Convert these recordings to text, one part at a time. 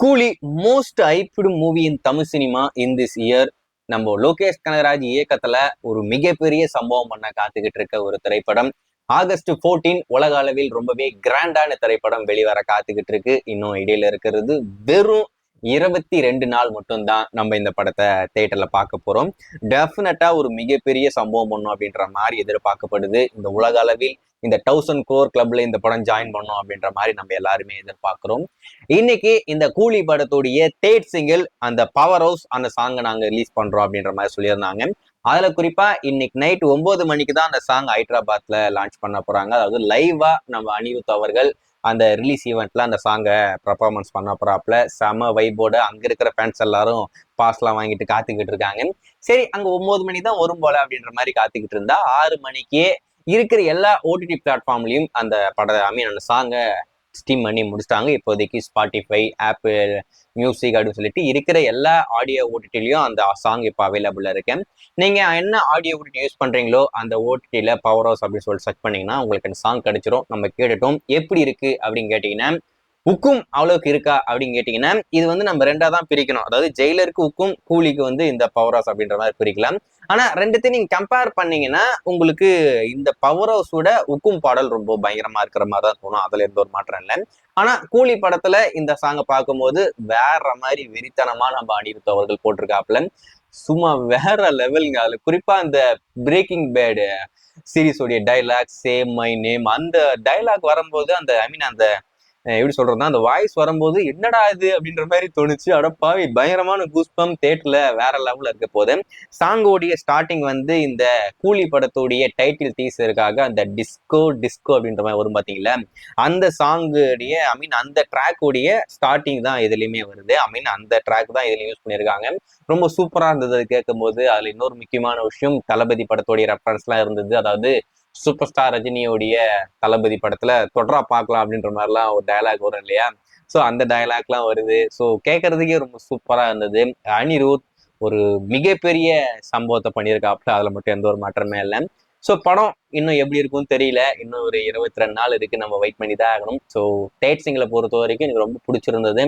கூலி most hyped movie in Tamil cinema in this year. நம்ம லோகேஷ் கனகராஜ் இயக்கத்துல ஒரு மிகப்பெரிய சம்பவம் பண்ண காத்துக்கிட்டு இருக்க ஒரு திரைப்படம். ஆகஸ்ட் 14 உலக அளவில் ரொம்பவே கிராண்டான திரைப்படம் வெளிவர காத்துக்கிட்டு இருக்கு. இன்னும் இடையில இருக்கிறது வெறும் 22 நாள் மட்டும்தான் நம்ம இந்த படத்தை தியேட்டர்ல பார்க்க போறோம். டெஃபினட்டா ஒரு மிகப்பெரிய சம்பவம் பண்ணும் அப்படின்ற மாதிரி எதிர்பார்க்கப்படுது. இந்த உலக அளவில் இந்த 1000 கோர் கிளப்ல இந்த படம் ஜாயின் பண்ணும் அப்படின்ற மாதிரி நம்ம எல்லாருமே எதிர்பார்க்கிறோம். இன்னைக்கு இந்த கூலி படத்துடைய தேர்ட் சிங்கிள் அந்த பவர் ஹவுஸ் அந்த சாங்கை நாங்க ரிலீஸ் பண்றோம் அப்படின்ற மாதிரி சொல்லியிருந்தாங்க. அதுல குறிப்பா இன்னைக்கு நைட் 9 மணிக்கு தான் அந்த சாங் ஹைதராபாத்ல லான்ச் பண்ண போறாங்க. அதாவது லைவா நம்ம அனிருத் அவர்கள் அந்த ரிலீஸ் ஈவெண்ட்ல அந்த சாங்கை பெர்ஃபார்மன்ஸ் பண்ண போறாப்புல. செம வைபோட அங்க இருக்கிற ஃபேன்ஸ் எல்லாரும் பாஸ்லாம் வாங்கிட்டு காத்துக்கிட்டு இருக்காங்க. சரி, அங்க 9 மணி தான் வரும் போல அப்படின்ற மாதிரி காத்துக்கிட்டு இருந்தா 6 மணிக்கே இருக்கிற எல்லா ஓடிடி பிளாட்ஃபார்ம்லயும் அந்த அந்த சாங்கை ஸ்டீம் பண்ணி முடிச்சிட்டாங்க. இப்போதைக்கு ஸ்பாட்டிஃபை, ஆப்பிள் மியூசிக் அப்படின்னு சொல்லிட்டு இருக்கிற எல்லா ஆடியோ ஓடிடிலையும் அந்த சாங் இப்போ அவைலபிளா இருக்கு. நீங்க என்ன ஆடியோ ஓடிடி யூஸ் பண்றீங்களோ அந்த ஓடிடியில பவர் ஹவுஸ் அப்படின்னு சொல்லி சர்ச் பண்ணீங்கன்னா உங்களுக்கு அந்த சாங் கிடைச்சிரும். நம்ம கேட்டுட்டோம். எப்படி இருக்கு அப்படின்னு கேட்டீங்கன்னா, உக்கும் அவ்வளவுக்கு இருக்கா அப்படின்னு கேட்டீங்கன்னா, இது நம்ம ரெண்டா தான் பிரிக்கணும். அதாவது ஜெயிலருக்கு உக்கும், கூலிக்கு இந்த பவர் ஹவுஸ் அப்படின்ற மாதிரி பிரிக்கலாம். ஆனா ரெண்டுத்தையும் நீங்க கம்பேர் பண்ணீங்கன்னா உங்களுக்கு இந்த பவர் ஹவுஸோட உக்கும் பாடல் ரொம்ப பயங்கரமா இருக்கிற மாதிரி தான் தோணும். அதுல எந்த ஒரு மாற்றம் இல்லை. ஆனா கூலி படத்துல இந்த சாங்கை பார்க்கும்போது வேற மாதிரி வெறித்தனமா நம்ம அனிருத் அவர்கள் போட்டிருக்காப்புல. சும்மா வேற லெவலுங்க. அதுல குறிப்பா அந்த பிரேக்கிங் பேட் சீரீஸோடைய டைலாக் சேம் மை நேம் அந்த டைலாக் வரும்போது அந்த எப்படி சொல்றதுன்னா அந்த வாய்ஸ் வரும்போது என்னடா இது அப்படின்ற மாதிரி தோணுச்சு. அடப்பாவி பயங்கரமான கூஸ்பம் தியேட்டர்ல வேற லெவல்ல இருக்க போது. சாங்கோடைய ஸ்டார்டிங் இந்த கூலி படத்தோடைய டைட்டில் டீசருக்காக அந்த டிஸ்கோ அப்படின்ற மாதிரி வரும் பாத்தீங்களா, அந்த சாங்குடைய அந்த ட்ராக்கோடைய ஸ்டார்டிங் தான் எதுலையுமே வருது. அந்த ட்ராக் தான் இதுல யூஸ் பண்ணியிருக்காங்க. ரொம்ப சூப்பரா இருந்தது அது கேட்கும் போது. அதுல இன்னொரு முக்கியமான விஷயம் தளபதி படத்தோடைய ரெஃபரன்ஸ் எல்லாம் இருந்தது. அதாவது சூப்பர் ஸ்டார் ரஜினியோடைய தளபதி படத்துல தொடரா பார்க்கலாம் அப்படின்ற மாதிரிலாம் ஒரு டயலாக் வரும் இல்லையா. ஸோ அந்த டயலாக்லாம் வருது. ஸோ கேட்கறதுக்கே ரொம்ப சூப்பரா இருந்தது. அனிருத் ஒரு மிகப்பெரிய சம்பவத்தை பண்ணியிருக்காப்புல. அதுல மட்டும் எந்த ஒரு மாற்றமே இல்லை. ஸோ படம் இன்னும் எப்படி இருக்கும்னு தெரியல. இன்னும் ஒரு 22 நாள் இருக்கு. நம்ம வெயிட் பண்ணி தான் ஆகணும். ஸோ தேர்ட் சிங்கிளை பொறுத்த வரைக்கும் எனக்கு ரொம்ப பிடிச்சிருந்தது.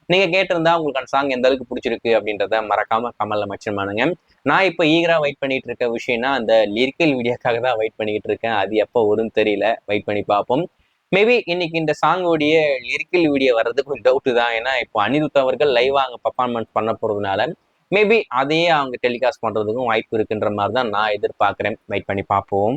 நீங்க கேட்டிருந்தா உங்களுக்கு அந்த சாங் எந்த அளவுக்கு பிடிச்சிருக்கு அப்படின்றத மறக்காம கமல்ல மென்ஷன் பண்ணுங்க. நான் இப்போ ஈகரா வெயிட் பண்ணிட்டு இருக்க விஷயம்னா அந்த லிரிக்கல் வீடியோக்காக தான் வெயிட் பண்ணிட்டு இருக்கேன். அது எப்போ வரும்னு தெரியல. வெயிட் பண்ணி பார்ப்போம். மேபி இன்னைக்கு இந்த சாங்கோடைய லிரிக்கல் வீடியோ வர்றதுக்கு கொஞ்சம் டவுட்டு தான். ஏன்னா இப்போ அனிருத் அவர்கள் லைவா அங்கே பர்ஃபார்மன்ஸ் பண்ண போறதுனால மேபி அதையே அவங்க டெலிகாஸ்ட் பண்றதுக்கும் வாய்ப்பு இருக்குன்ற மாதிரி தான் நான் எதிர்பார்க்கிறேன். வெயிட் பண்ணி பார்ப்போம்.